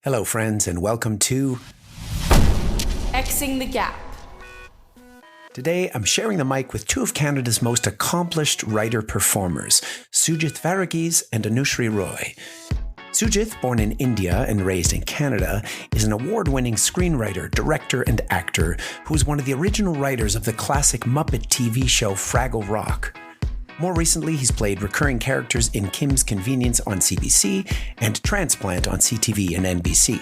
Hello, friends, and welcome to Xing the Gap. Today, I'm sharing the mic with two of Canada's most accomplished writer-performers, Sugith Varughese and Anusree Roy. Sugith, born in India and raised in Canada, is an award-winning screenwriter, director, and actor who was one of the original writers of the classic Muppet TV show Fraggle Rock. More recently, he's played recurring characters in Kim's Convenience on CBC and Transplant on CTV and NBC.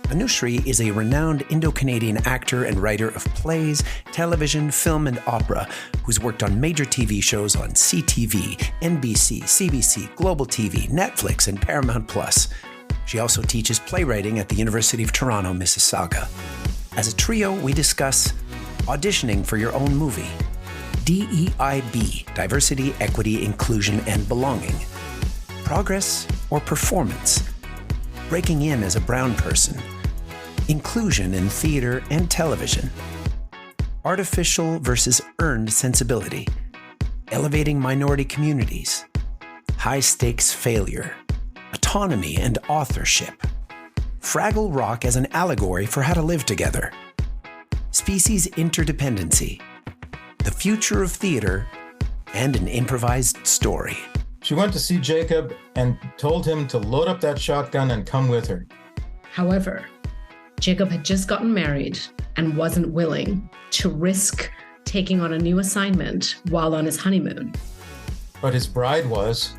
Anusree is a renowned Indo-Canadian actor and writer of plays, television, film, and opera, who's worked on major TV shows on CTV, NBC, CBC, Global TV, Netflix, and Paramount Plus. She also teaches playwriting at the University of Toronto, Mississauga. As a trio, we discuss auditioning for your own movie, DEIB, Diversity, Equity, Inclusion, and Belonging, progress or performance, breaking in as a brown person, inclusion in theater and television, artificial versus earned sensibility, elevating minority communities, high-stakes failure, autonomy and authorship, Fraggle Rock as an allegory for how to live together, species interdependency, the future of theater, and an improvised story. She went to see Jacob and told him to load up that shotgun and come with her. However, Jacob had just gotten married and wasn't willing to risk taking on a new assignment while on his honeymoon. But his bride was.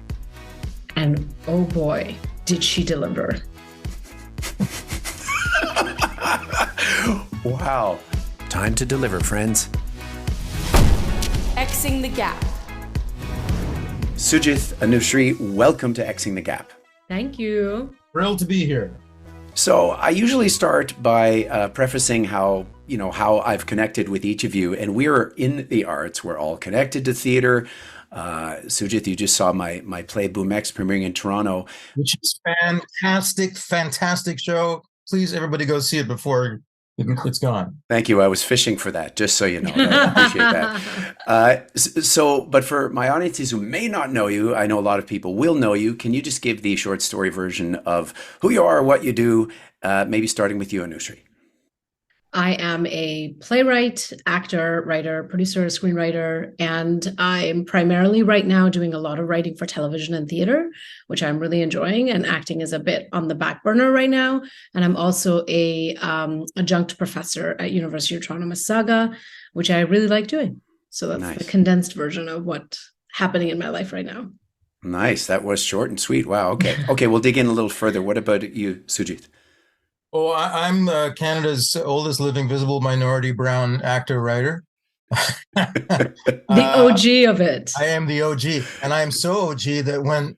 And oh boy, did she deliver. Wow. Time to deliver, friends. Xing the Gap. Sugith, Anusree, welcome to Xing the Gap. Thank you. Thrilled to be here. So I usually start by prefacing how I've connected with each of you, and we're in the arts. We're all connected to theater. Sugith, you just saw my play Boom X premiering in Toronto. Which is fantastic show. Please, everybody go see it before it's gone. Thank you. I was fishing for that, just so you know. I appreciate that. But for my audiences who may not know you, I know a lot of people will know you. Can you just give the short story version of who you are, what you do, maybe starting with you, Anusree? I am a playwright, actor, writer, producer, screenwriter, and I'm primarily right now doing a lot of writing for television and theater, which I'm really enjoying, and acting is a bit on the back burner right now. And I'm also a adjunct professor at University of Toronto, Mississauga, which I really like doing. So that's nice. The condensed version of what's happening in my life right now. Nice. That was short and sweet. Wow. Okay. Okay, we'll dig in a little further. What about you, Sugith? Oh, I'm Canada's oldest living visible minority brown actor-writer. The OG of it. I am the OG. And I am so OG that when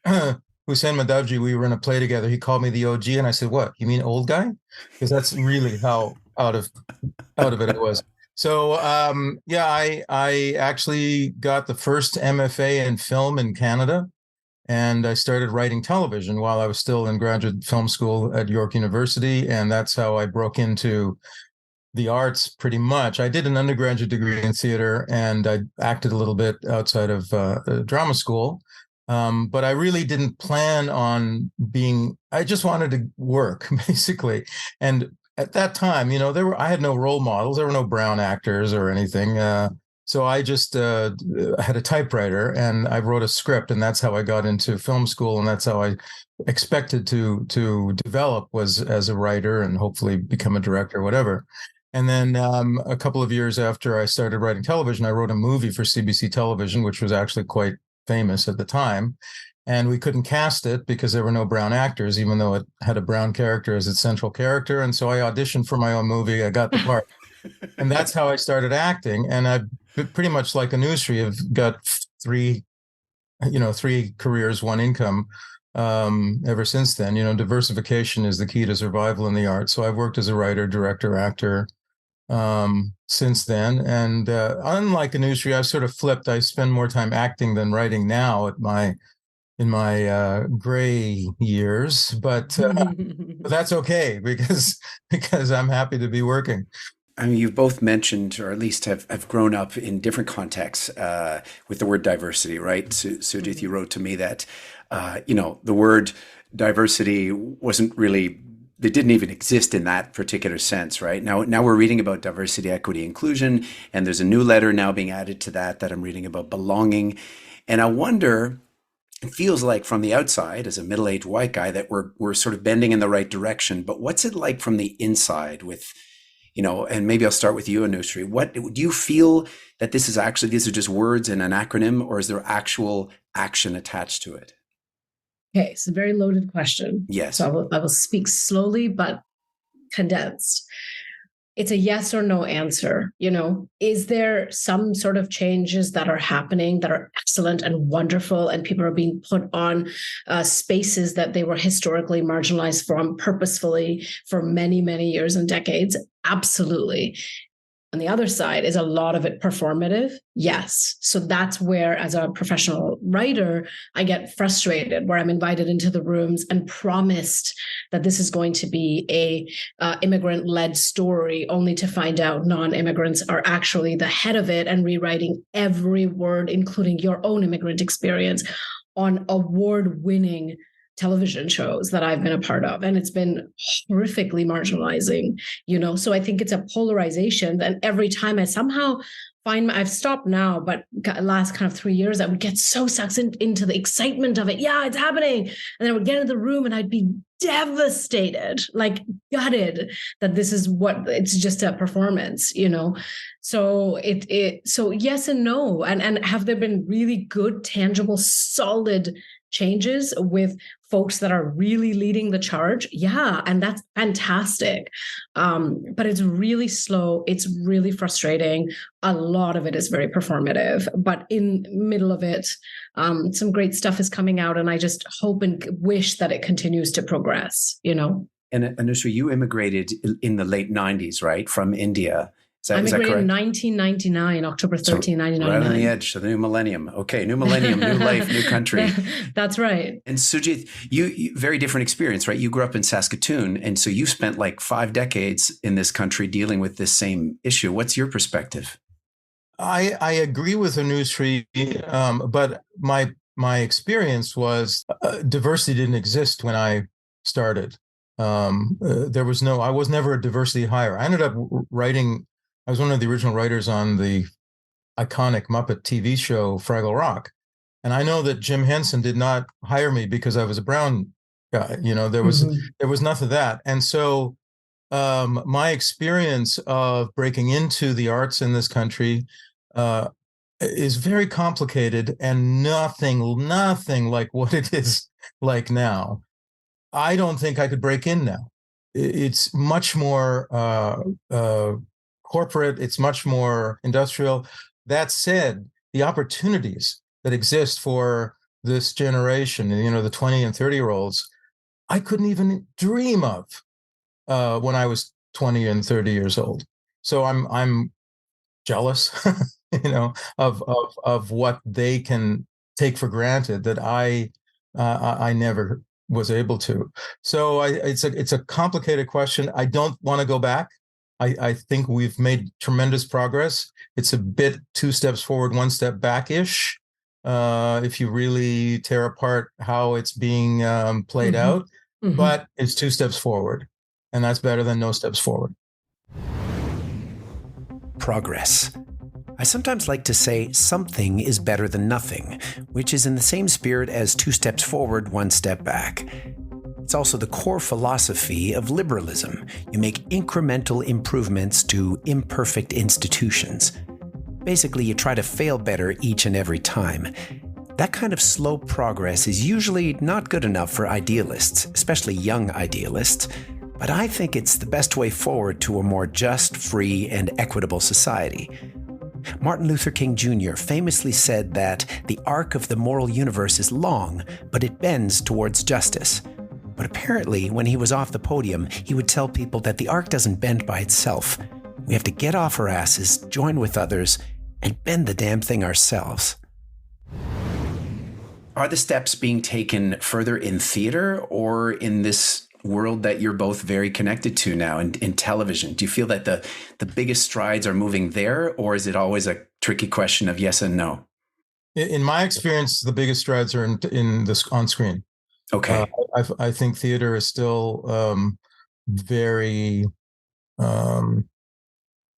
Hussein Madavji, we were in a play together, he called me the OG. And I said, what, you mean old guy? Because that's really how out of it was. So, I actually got the first MFA in film in Canada. And I started writing television while I was still in graduate film school at York University. And that's how I broke into the arts pretty much. I did an undergraduate degree in theater and I acted a little bit outside of drama school. But I really didn't plan on I just wanted to work, basically. And at that time, I had no role models. There were no brown actors or anything. So I just had a typewriter and I wrote a script, and that's how I got into film school, and that's how I expected to develop, was as a writer and hopefully become a director, whatever. And then a couple of years after I started writing television, I wrote a movie for CBC Television, which was actually quite famous at the time. And we couldn't cast it because there were no brown actors, even though it had a brown character as its central character. And so I auditioned for my own movie. I got the part. And that's how I started acting. And I've pretty much like Anusree, have got three careers, one income ever since then. Diversification is the key to survival in the arts. So I've worked as a writer, director, actor since then. And unlike Anusree, I've sort of flipped. I spend more time acting than writing now in my gray years, but that's okay because I'm happy to be working. I mean, you've both mentioned, or at least have grown up in different contexts with the word diversity, right? Sugith, you wrote to me that, the word diversity wasn't really they didn't even exist in that particular sense, right? Now we're reading about diversity, equity, inclusion, and there's a new letter now being added to that I'm reading about belonging. And I wonder, it feels like from the outside, as a middle-aged white guy, that we're sort of bending in the right direction. But what's it like from the inside with, and maybe I'll start with you, Anusree. What do you feel that these are just words in an acronym, or is there actual action attached to it? Okay, it's a very loaded question. Yes. So I will speak slowly but condensed. It's a yes or no answer. Is there some sort of changes that are happening that are excellent and wonderful, and people are being put on spaces that they were historically marginalized from purposefully for many, many years and decades? Absolutely. On the other side, is a lot of it performative? Yes. So that's where, as a professional writer, I get frustrated, where I'm invited into the rooms and promised that this is going to be a immigrant-led story, only to find out non-immigrants are actually the head of it and rewriting every word, including your own immigrant experience, on award-winning television shows that I've been a part of. And it's been horrifically marginalizing, So I think it's a polarization. And every time I somehow I've stopped now, but last kind of 3 years, I would get so sucked into the excitement of it. Yeah, it's happening. And then I would get into the room and I'd be devastated, like gutted that this is it's just a performance, So so yes and no. And have there been really good, tangible, solid changes with folks that are really leading the charge? Yeah, and that's fantastic. But it's really slow. It's really frustrating. A lot of it is very performative, but in middle of it, some great stuff is coming out, and I just hope and wish that it continues to progress, And Anusree, you immigrated in the late 90s, right? From India. I immigrated in 1999, October 13, 1999. Right on the edge of the new millennium. Okay, new millennium, new life, new country. That's right. And Sugith, you very different experience, right? You grew up in Saskatoon, and so you spent like 5 decades in this country dealing with this same issue. What's your perspective? I agree with Anusree, but my experience was diversity didn't exist when I started. I was never a diversity hire. I ended up writing. I was one of the original writers on the iconic Muppet TV show Fraggle Rock. And I know that Jim Henson did not hire me because I was a brown guy. There was none of that. And so my experience of breaking into the arts in this country is very complicated and nothing like what it is like now. I don't think I could break in now. It's much more corporate, it's much more industrial. That said, the opportunities that exist for this generation, the 20 and 30-year-olds, I couldn't even dream of when I was 20 and 30 years old. So I'm jealous, of what they can take for granted that I never was able to. So it's a complicated question. I don't want to go back. I think we've made tremendous progress. It's a bit 2 steps forward, 1 step back-ish, if you really tear apart how it's being played out. But it's 2 steps forward, and that's better than no steps forward. Progress. I sometimes like to say something is better than nothing, which is in the same spirit as 2 steps forward, 1 step back. It's also the core philosophy of liberalism. You make incremental improvements to imperfect institutions. Basically, you try to fail better each and every time. That kind of slow progress is usually not good enough for idealists, especially young idealists, but I think it's the best way forward to a more just, free, and equitable society. Martin Luther King Jr. famously said that the arc of the moral universe is long, but it bends towards justice. But apparently, when he was off the podium, he would tell people that the arc doesn't bend by itself. We have to get off our asses, join with others, and bend the damn thing ourselves. Are the steps being taken further in theater or in this world that you're both very connected to now in television? Do you feel that the biggest strides are moving there, or is it always a tricky question of yes and no? In my experience, the biggest strides are in this on screen. Okay. I think theater is still very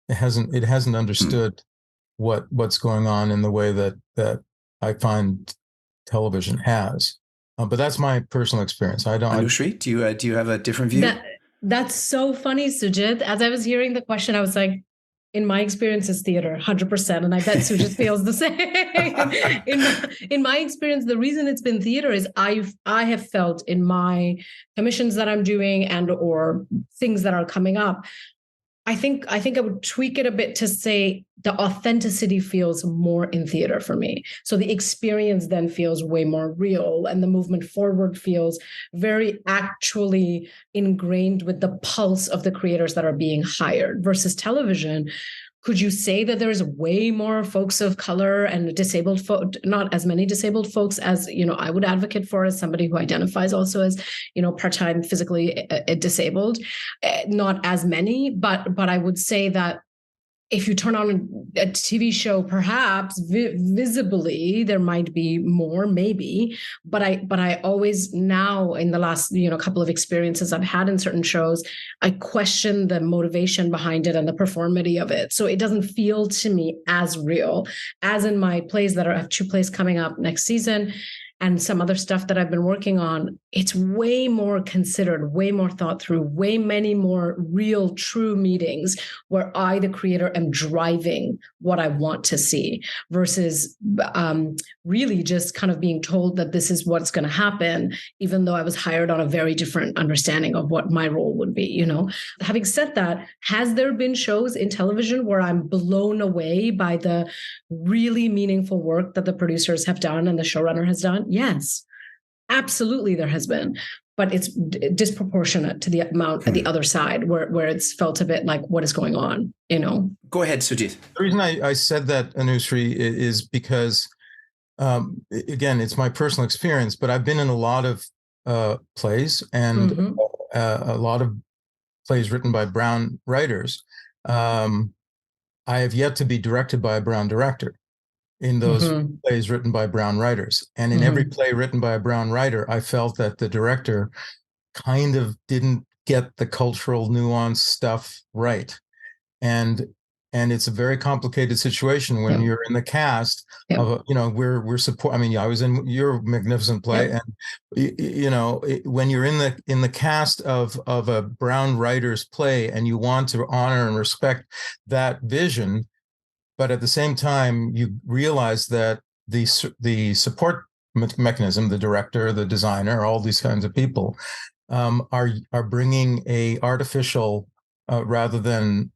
it hasn't understood what's going on in the way that I find television has. But that's my personal experience. Anusree, do you have a different view? That's so funny, Sugith. As I was hearing the question, I was like, in my experience, it's theater, 100%. And I bet Sugith feels the same. in my experience, the reason it's been theater is I have felt in my commissions that I'm doing and or things that are coming up, I think I would tweak it a bit to say the authenticity feels more in theater for me. So the experience then feels way more real, and the movement forward feels very actually ingrained with the pulse of the creators that are being hired versus television. Could you say that there is way more folks of color and disabled folks, not as many disabled folks as, I would advocate for as somebody who identifies also as, part-time physically disabled, not as many, but I would say that if you turn on a TV show, perhaps visibly there might be more, maybe. But I always now in the last couple of experiences I've had in certain shows, I question the motivation behind it and the performity of it. So it doesn't feel to me as real as in my plays that I have 2 plays coming up next season. And some other stuff that I've been working on, it's way more considered, way more thought through, way many more real, true meetings where I, the creator, am driving what I want to see versus really just kind of being told that this is what's going to happen, even though I was hired on a very different understanding of what my role would be, Having said that, has there been shows in television where I'm blown away by the really meaningful work that the producers have done and the showrunner has done? Yes, absolutely there has been, but it's disproportionate to the amount at the other side where it's felt a bit like, what is going on, Go ahead, Sugith. The reason I said that, Anusree, is because, again, it's my personal experience, but I've been in a lot of plays and a lot of plays written by brown writers. I have yet to be directed by a brown director in those plays written by brown writers. And in every play written by a brown writer, I felt that the director kind of didn't get the cultural nuance stuff right. And it's a very complicated situation when you're in the cast of, we're support. I mean, I was in your magnificent play, and when you're in the cast of a brown writer's play, and you want to honor and respect that vision, but at the same time, you realize that the support mechanism, the director, the designer, all these kinds of people, are bringing a artificial rather than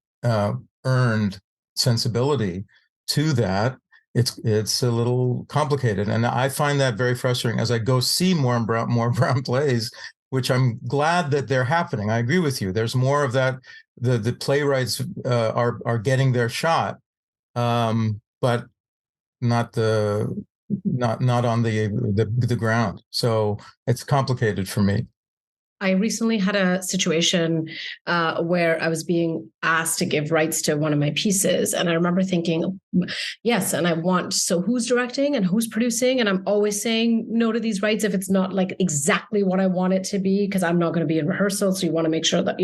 earned sensibility to that. It's a little complicated, and I find that very frustrating as I go see more brown plays, which I'm glad that they're happening. I agree with you. There's more of that. The playwrights are getting their shot. But not on the ground. So it's complicated for me. I recently had a situation where I was being asked to give rights to one of my pieces. And I remember thinking, yes, and so who's directing and who's producing? And I'm always saying no to these rights if it's not like exactly what I want it to be, because I'm not going to be in rehearsal. So you want to make sure that,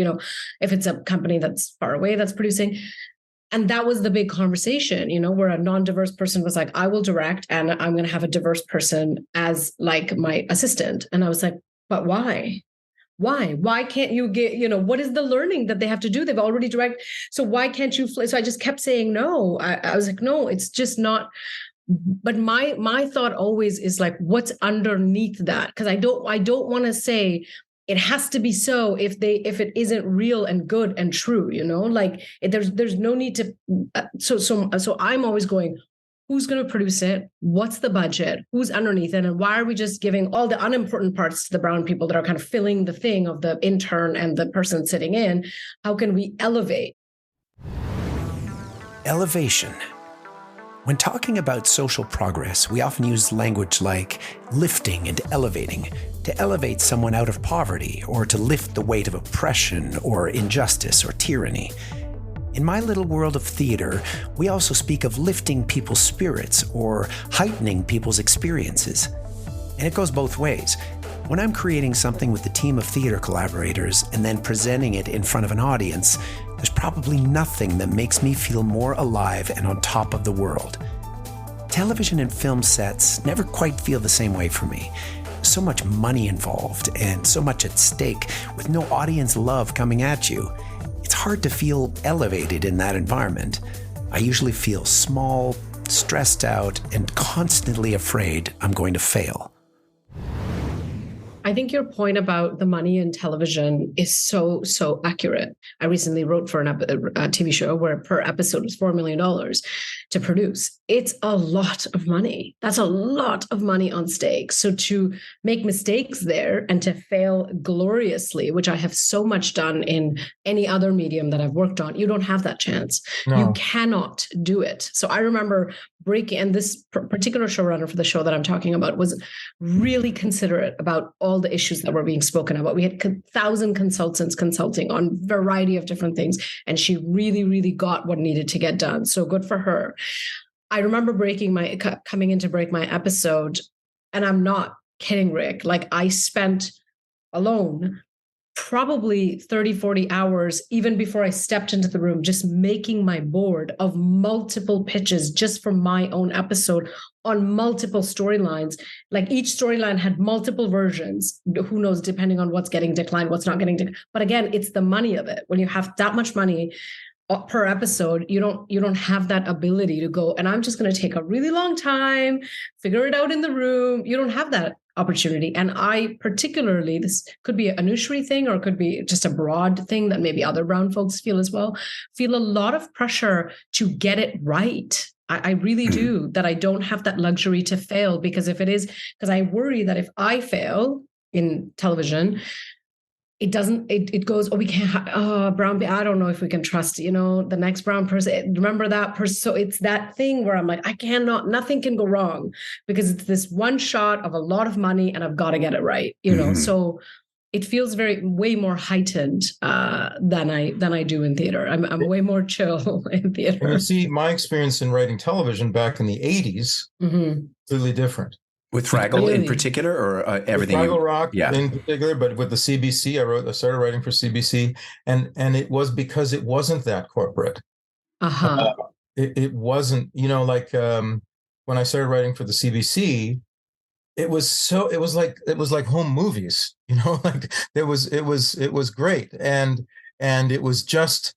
if it's a company that's far away that's producing. And that was the big conversation, where a non-diverse person was like, I will direct and I'm going to have a diverse person as like my assistant. And I was like, but why? Why can't you get, what is the learning that they have to do? They've already directed. So why can't you? So I just kept saying no. I was like, no, it's just not. But my thought always is like, what's underneath that? Because I don't want to say it has to be so if it isn't real and good and true, there's no need to. So I'm always going, who's going to produce it? What's the budget? Who's underneath it? And why are we just giving all the unimportant parts to the brown people that are kind of filling the thing of the intern and the person sitting in? How can we elevate? Elevation. When talking about social progress, we often use language like lifting and elevating to elevate someone out of poverty or to lift the weight of oppression or injustice or tyranny. In my little world of theater, we also speak of lifting people's spirits or heightening people's experiences. And it goes both ways. When I'm creating something with a team of theater collaborators and then presenting it in front of an audience, there's probably nothing that makes me feel more alive and on top of the world. Television and film sets never quite feel the same way for me. So much money involved and so much at stake with no audience love coming at you. It's hard to feel elevated in that environment. I usually feel small, stressed out, and constantly afraid I'm going to fail. I think your point about the money in television is so accurate. I recently wrote for a TV show where per episode was $4 million to produce. It's a lot of money. That's a lot of money on stake. So to make mistakes there and to fail gloriously, which I have so much done in any other medium that I've worked on, you don't have that chance. No. You cannot do it. So I remember breaking, and this particular showrunner for the show that I'm talking about was really considerate about all the issues that were being spoken about. We had 1,000 consultants consulting on a variety of different things, and she really got what needed to get done. So good for her. I remember coming in to break my episode, and I'm not kidding, Rick. Like, I spent alone probably 30, 40 hours, even before I stepped into the room, just making my board of multiple pitches just for my own episode on multiple storylines. Like, each storyline had multiple versions. Who knows, depending on what's getting declined, what's not getting declined. But again, it's the money of it. When you have that much money per episode, you don't have that ability to go, and I'm just going to take a really long time, figure it out in the room. You don't have that opportunity. And I particularly, this could be an Anusree thing, or it could be just a broad thing that maybe other brown folks feel as well, feel a lot of pressure to get it right. I really do, that I don't have that luxury to fail, because I worry that if I fail in television, it goes, we can't, brown, I don't know if we can trust, the next brown person, remember that person. So it's that thing where I'm like, nothing can go wrong, because it's this one shot of a lot of money and I've got to get it right, so it feels way more heightened than I do in theater. I'm way more chill in theater. And you see, my experience in writing television back in the 80s, completely different. With Fraggle in particular, or everything? With Fraggle Rock in particular, but with the CBC, I started writing for CBC, and it was because it wasn't that corporate. It wasn't, when I started writing for the CBC, it was like home movies, like it was great, and it was just,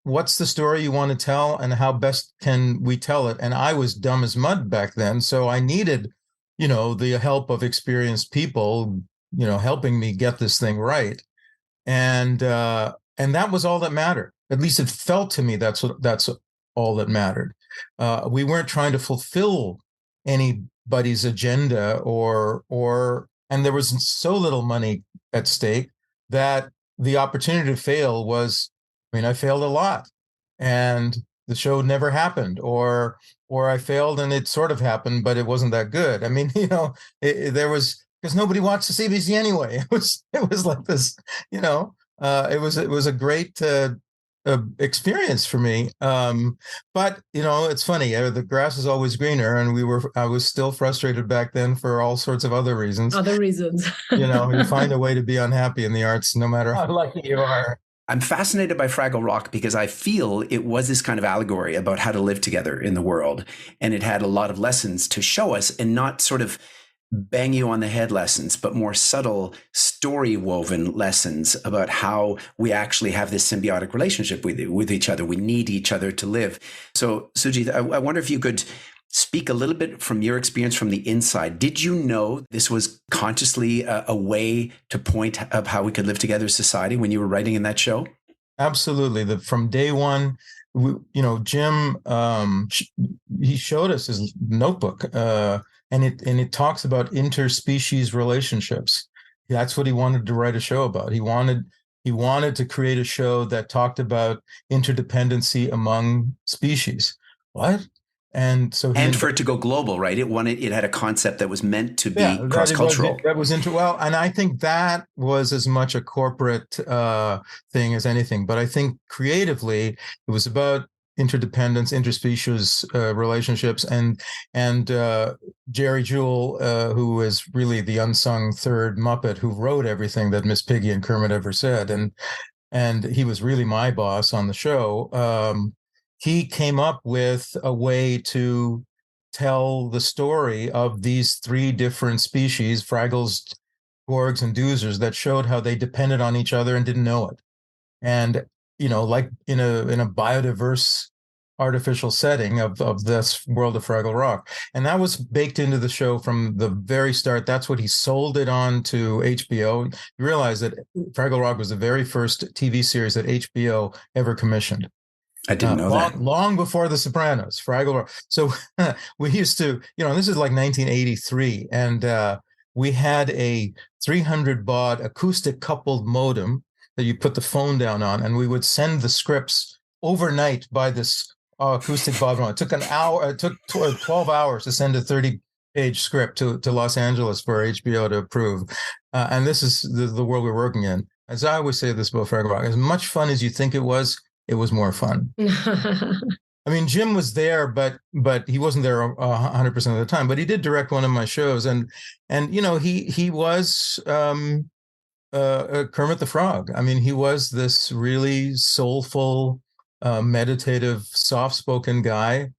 what's the story you want to tell, and how best can we tell it? And I was dumb as mud back then, so I needed the help of experienced people, helping me get this thing right. And that was all that mattered. At least it felt to me that's all that mattered. We weren't trying to fulfill anybody's agenda and there was so little money at stake that the opportunity to fail was, I failed a lot, and the show never happened, or I failed and it sort of happened, but it wasn't that good. There was, because nobody watched the CBC anyway. It was like this, it was a great experience for me. But it's funny. The grass is always greener, and I was still frustrated back then for all sorts of other reasons. You find a way to be unhappy in the arts, no matter how lucky you are. I'm fascinated by Fraggle Rock because I feel it was this kind of allegory about how to live together in the world. And it had a lot of lessons to show us, and not sort of bang you on the head lessons, but more subtle story woven lessons about how we actually have this symbiotic relationship with each other. We need each other to live. So Sugith, I wonder if you could speak a little bit from your experience from the inside. Did you know this was consciously a way to point of how we could live together as society when you were writing in that show? Absolutely. From day one, Jim, he showed us his notebook, and it talks about interspecies relationships. That's what he wanted to write a show about. He wanted to create a show that talked about interdependency among species. What? And so, for it to go global, right? It had a concept that was meant to be cross-cultural. And I think that was as much a corporate thing as anything. But I think creatively, it was about interdependence, interspecies relationships, and Jerry Jewell, who is really the unsung third Muppet, who wrote everything that Miss Piggy and Kermit ever said, and he was really my boss on the show. He came up with a way to tell the story of these three different species, Fraggles, Gorgs, and Doozers, that showed how they depended on each other and didn't know it. And, like in a biodiverse artificial setting of this world of Fraggle Rock. And that was baked into the show from the very start. That's what he sold it on to HBO. You realize that Fraggle Rock was the very first TV series that HBO ever commissioned. I didn't know that. Long before The Sopranos, Fraggle Rock. So we used to, this is like 1983, and we had a 300 baud acoustic coupled modem that you put the phone down on, and we would send the scripts overnight by this acoustic baud modem. It took an hour. It took 12 hours to send a 30-page script to Los Angeles for HBO to approve. And this is the world we're working in. As I always say this about Fraggle Rock, as much fun as you think it was more fun. I mean, Jim was there, but he wasn't there 100% of the time. But he did direct one of my shows, and he was Kermit the Frog. I mean, he was this really soulful, meditative, soft-spoken guy,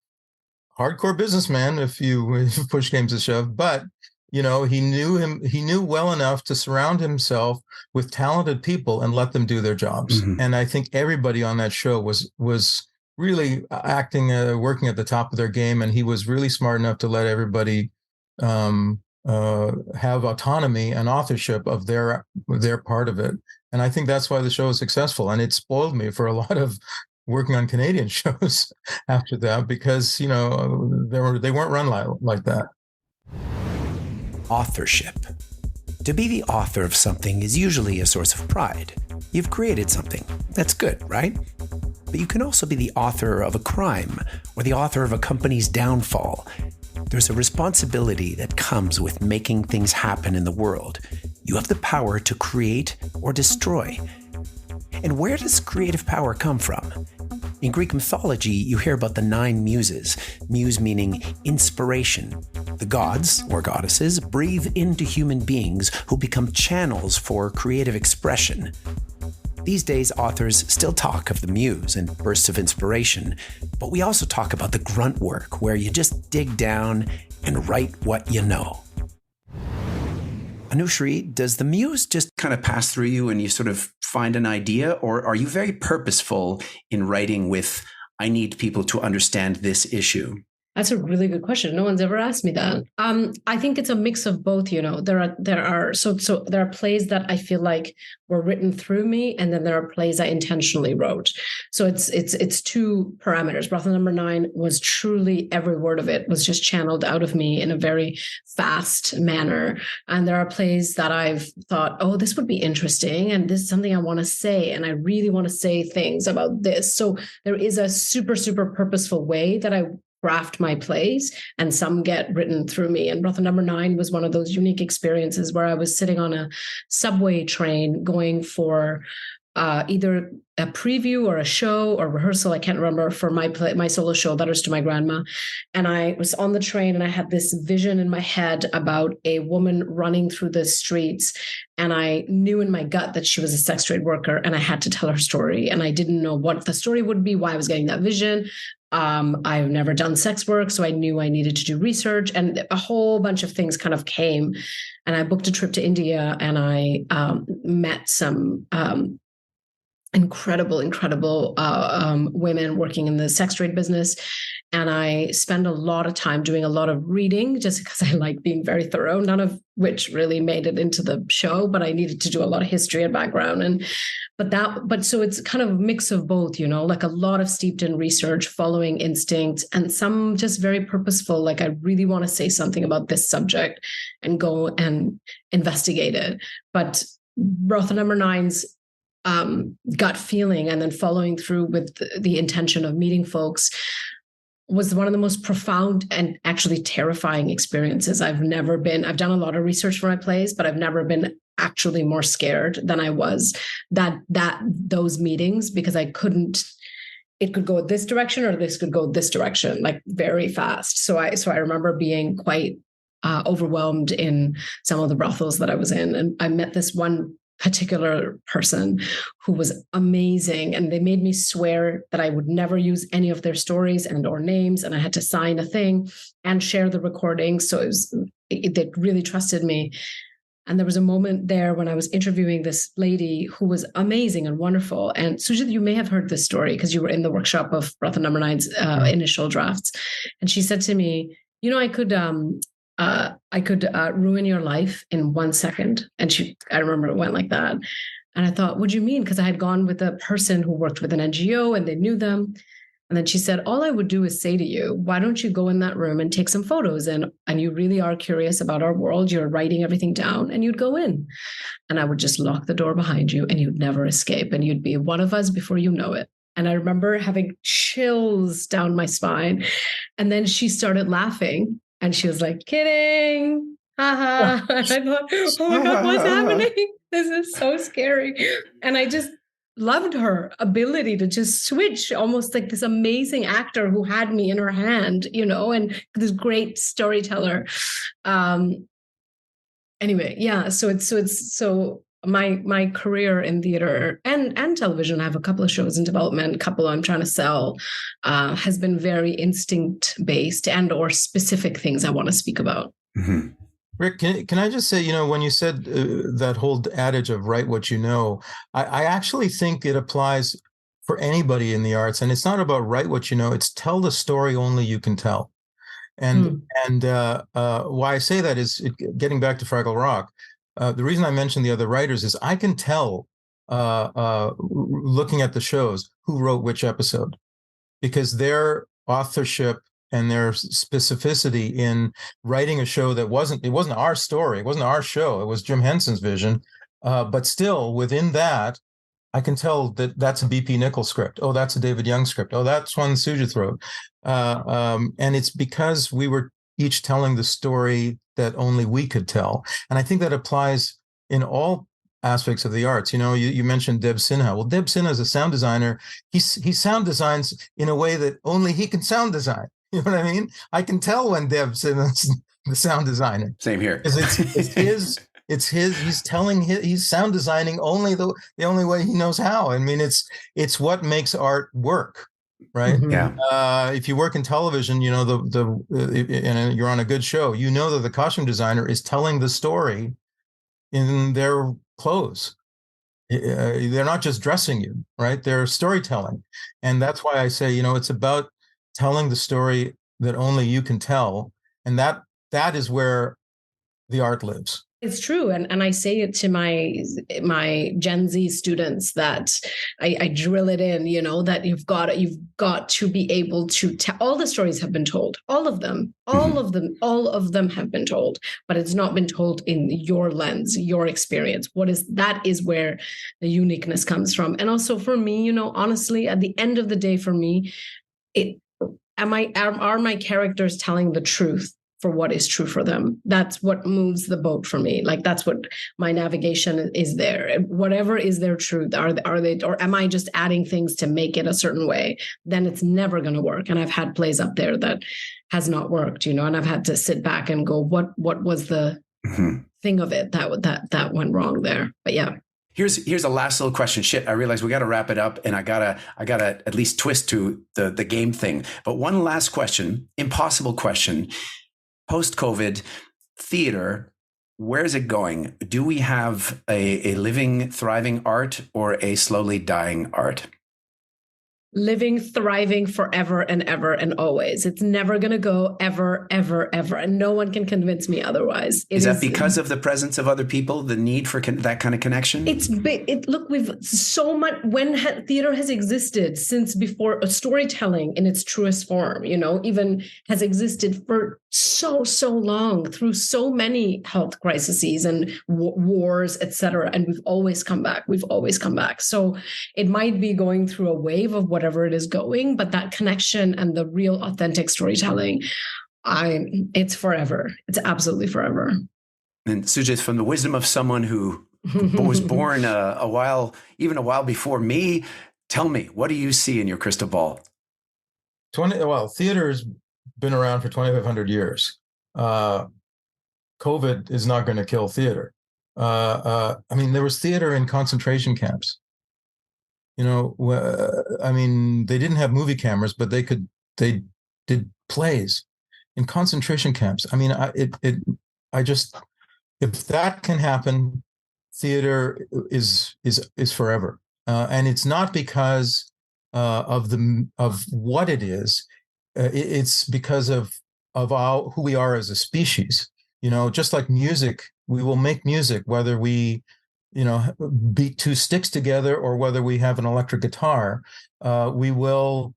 hardcore businessman if push came to shove. But he knew well enough to surround himself with talented people and let them do their jobs. Mm-hmm. And I think everybody on that show was really working at the top of their game. And he was really smart enough to let everybody have autonomy and authorship of their part of it. And I think that's why the show is successful. And it spoiled me for a lot of working on Canadian shows after that, because, they weren't run like that. Authorship. To be the author of something is usually a source of pride. You've created something. That's good, right? But you can also be the author of a crime or the author of a company's downfall. There's a responsibility that comes with making things happen in the world. You have the power to create or destroy. And where does creative power come from? In Greek mythology, you hear about the 9 muses, muse meaning inspiration. The gods, or goddesses, breathe into human beings who become channels for creative expression. These days, authors still talk of the muse and bursts of inspiration, but we also talk about the grunt work, where you just dig down and write what you know. Anusree, does the muse just kind of pass through you and you sort of find an idea, or are you very purposeful in writing with, I need people to understand this issue? That's a really good question. No one's ever asked me that. I think it's a mix of both. There are plays that I feel like were written through me, and then there are plays I intentionally wrote. So it's 2 parameters. Brothel Number 9 was truly, every word of it was just channeled out of me in a very fast manner. And there are plays that I've thought, oh, this would be interesting, and this is something I want to say, and I really want to say things about this. So there is a super, super purposeful way that I craft my plays, and some get written through me. And Brothel Number 9 was one of those unique experiences where I was sitting on a subway train going for either a preview or a show or rehearsal, I can't remember, for my solo show, Letters to My Grandma. And I was on the train and I had this vision in my head about a woman running through the streets. And I knew in my gut that she was a sex trade worker, and I had to tell her story. And I didn't know what the story would be, why I was getting that vision. I've never done sex work, so I knew I needed to do research, and a whole bunch of things kind of came. And I booked a trip to India, and I met some incredible women working in the sex trade business. And I spend a lot of time doing a lot of reading just because I like being very thorough, none of which really made it into the show, but I needed to do a lot of history and background. But so it's kind of a mix of both, like a lot of steeped in research, following instinct, and some just very purposeful. Like, I really want to say something about this subject and go and investigate it. But Brothel Number 9's gut feeling, and then following through with the intention of meeting folks, was one of the most profound and actually terrifying experiences I've done a lot of research for my plays, but I've never been actually more scared than I was those meetings, because I couldn't it could go this direction or this could go this direction, like very fast. So I remember being quite overwhelmed in some of the brothels that I was in. And I met this one particular person who was amazing, and they made me swear that I would never use any of their stories and or names, and I had to sign a thing and share the recording. So they really trusted me. And there was a moment there when I was interviewing this lady who was amazing and wonderful. And Sugith, you may have heard this story because you were in the workshop of Brothel Number 9's initial drafts. And she said to me, I could ruin your life in 1 second. And I remember it went like that. And I thought, what do you mean? Because I had gone with a person who worked with an NGO and they knew them. And then she said, all I would do is say to you, why don't you go in that room and take some photos? And you really are curious about our world. You're writing everything down, and you'd go in. And I would just lock the door behind you and you'd never escape. And you'd be one of us before you know it. And I remember having chills down my spine. And then she started laughing. And she was like, kidding, haha. And I thought, oh my God, what's happening? This is so scary. And I just loved her ability to just switch, almost like this amazing actor who had me in her hand, and this great storyteller. Anyway, yeah. So my career in theater and television, I have a couple of shows in development, a couple I'm trying to sell, has been very instinct based and or specific things I want to speak about. Mm-hmm. Rick, can I just say, when you said that whole adage of write what you know, I actually think it applies for anybody in the arts. And it's not about write what you know, it's tell the story only you can tell. And why I say that is, getting back to Fraggle Rock, the reason I mentioned the other writers is I can tell, looking at the shows, who wrote which episode, because their authorship and their specificity in writing a show that wasn't our story, it wasn't our show, it was Jim Henson's vision, but still within that, I can tell that that's a BP Nichols script. Oh, that's a David Young script. Oh, that's one Sugith wrote. And it's because we were each telling the story that only we could tell. And I think that applies in all aspects of the arts. You mentioned Deb Sinha. Well, Deb Sinha is a sound designer. He sound designs in a way that only he can sound design. You know what I mean? I can tell when Deb Sinha's the sound designer. Same here. Because it's his, he's sound designing only the only way he knows how. I mean, it's what makes art work. Right. Mm-hmm. Yeah. If you work in television, and you're on a good show, that the costume designer is telling the story in their clothes. They're not just dressing you, right? They're storytelling. And that's why I say, it's about telling the story that only you can tell. And that is where the art lives. It's true. And I say it to my Gen Z students that I drill it in, that you've got to be able to tell. All the stories have been told, all of them have been told, but it's not been told in your lens, your experience. That is where the uniqueness comes from. And also for me, honestly, at the end of the day, for me, are my characters telling the truth for what is true for them? That's what moves the boat for me. Like that's what my navigation is there. Whatever is their truth, are they, or am I just adding things to make it a certain way? Then it's never going to work. And I've had plays up there that has not worked, and I've had to sit back and go, what was the thing of it that went wrong there? But yeah. Here's a last little question. Shit, I realize we got to wrap it up, and I gotta at least twist to the game thing. But one last question, impossible question. Post-COVID theater, where is it going? Do we have a living, thriving art or a slowly dying art? Living, thriving forever and ever and always. It's never going to go ever, ever, ever. And no one can convince me otherwise. Is that because of the presence of other people, the need for that kind of connection? It's big. Look, we've so much, theater has existed since before storytelling in its truest form, even has existed for so long through so many health crises and wars, etc. And we've always come back. So it might be going through a wave of whatever it is going, but that connection and the real authentic storytelling, it's forever. It's absolutely forever. And Sugith, from the wisdom of someone who was born a while before me, Tell me, what do you see in your crystal ball? Theater's been around for 2,500 years. COVID is not going to kill theater. There was theater in concentration camps. They didn't have movie cameras, but they did plays in concentration camps. If that can happen, theater is forever. And it's not because of what it is. It's because of who we are as a species. Just like music, we will make music whether we beat two sticks together or whether we have an electric guitar. We will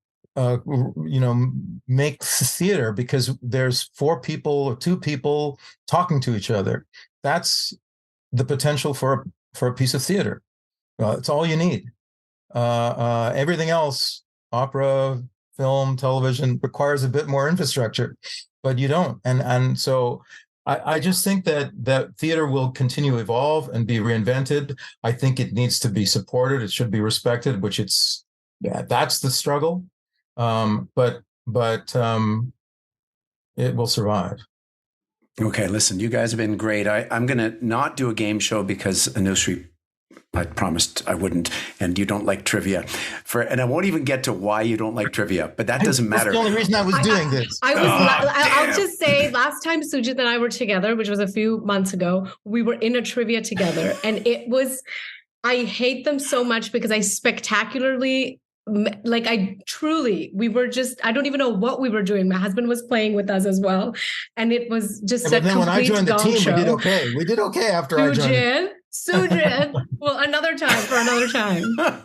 make theater because there's 4 people or 2 people talking to each other. That's the potential for a piece of theater. It's all you need. Everything else, opera, film, television, requires a bit more infrastructure, but you don't. And so I just think that theater will continue to evolve and be reinvented. I think it needs to be supported. It should be respected, that's the struggle. But it will survive. Okay, listen, you guys have been great. I'm going to not do a game show because Anusree, I promised I wouldn't, and you don't like trivia. And I won't even get to why you don't like trivia, but that doesn't matter. That's the only reason I was doing this. I'll just say, last time Sugith and I were together, which was a few months ago, we were in a trivia together, and I hate them so much because I spectacularly, we were just, I don't even know what we were doing. My husband was playing with us as well, and it was just a complete when I joined the team, show. we did okay. We did okay after I joined. Sugith. Well, another time.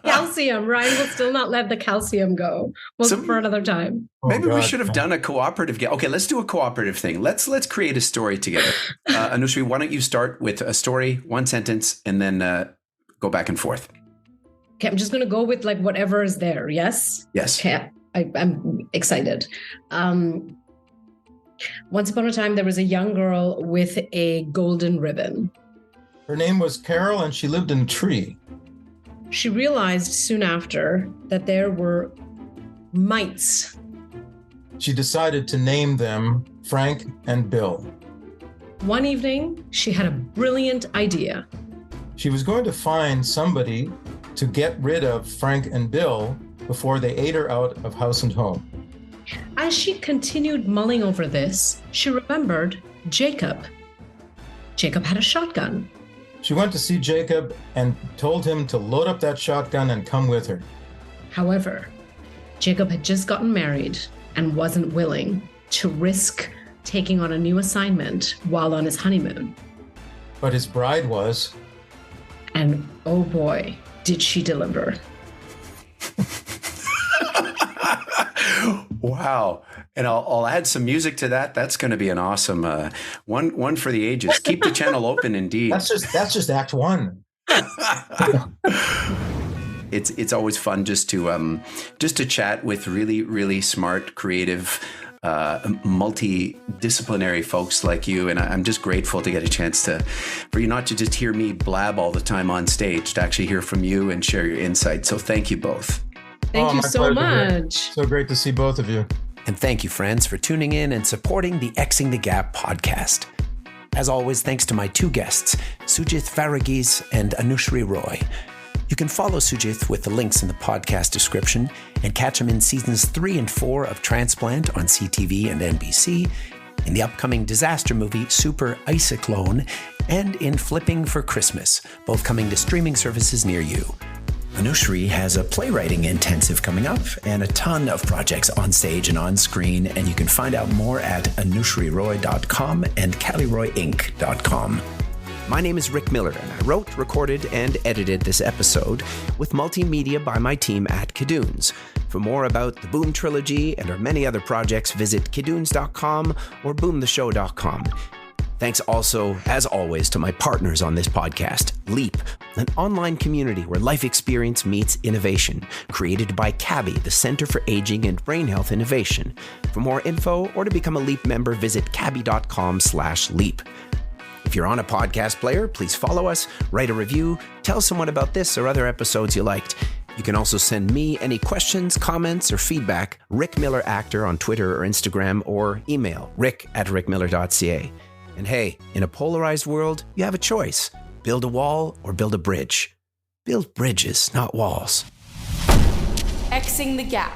Calcium. Ryan will still not let the calcium go. For another time. Maybe we should have done a cooperative game. Okay, let's do a cooperative thing. Let's create a story together. Anusree, why don't you start with a story, 1 sentence, and then go back and forth. Okay, I'm just going to go with whatever is there. Yes? Yes. Okay, I'm excited. Once upon a time, there was a young girl with a golden ribbon. Her name was Carol, and she lived in a tree. She realized soon after that there were mites. She decided to name them Frank and Bill. One evening, she had a brilliant idea. She was going to find somebody to get rid of Frank and Bill before they ate her out of house and home. As she continued mulling over this, she remembered Jacob. Jacob had a shotgun. She went to see Jacob and told him to load up that shotgun and come with her. However, Jacob had just gotten married and wasn't willing to risk taking on a new assignment while on his honeymoon. But his bride was. And oh boy, did she deliver. Wow. And I'll add some music to that. That's going to be an awesome one for the ages. Keep the channel open, indeed. That's just Act 1. It's always fun just to chat with really, really smart, creative, multidisciplinary folks like you. And I'm just grateful to get a chance for you not to just hear me blab all the time on stage, to actually hear from you and share your insights. So thank you both. Thank you so much. So great to see both of you. And thank you, friends, for tuning in and supporting the Xing the Gap podcast. As always, thanks to my 2 guests, Sugith Varughese and Anusree Roy. You can follow Sugith with the links in the podcast description and catch him in seasons 3 and 4 of Transplant on CTV and NBC, in the upcoming disaster movie Super Icyclone, and in Flipping for Christmas, both coming to streaming services near you. Anusree has a playwriting intensive coming up and a ton of projects on stage and on screen, and you can find out more at anusreeroy.com and caliroyinc.com. My name is Rick Miller, and I wrote, recorded, and edited this episode with multimedia by my team at Kidoons. For more about the Boom Trilogy and our many other projects, visit kidoons.com or boomtheshow.com. Thanks also, as always, to my partners on this podcast, LEAP, an online community where life experience meets innovation, created by CABI, the Center for Aging and Brain Health Innovation. For more info or to become a LEAP member, visit cabi.com/leap. If you're on a podcast player, please follow us, write a review, tell someone about this or other episodes you liked. You can also send me any questions, comments, or feedback, Rick Miller Actor on Twitter or Instagram, or email rick@rickmiller.ca. And hey, in a polarized world, you have a choice. Build a wall or build a bridge. Build bridges, not walls. Xing the gap.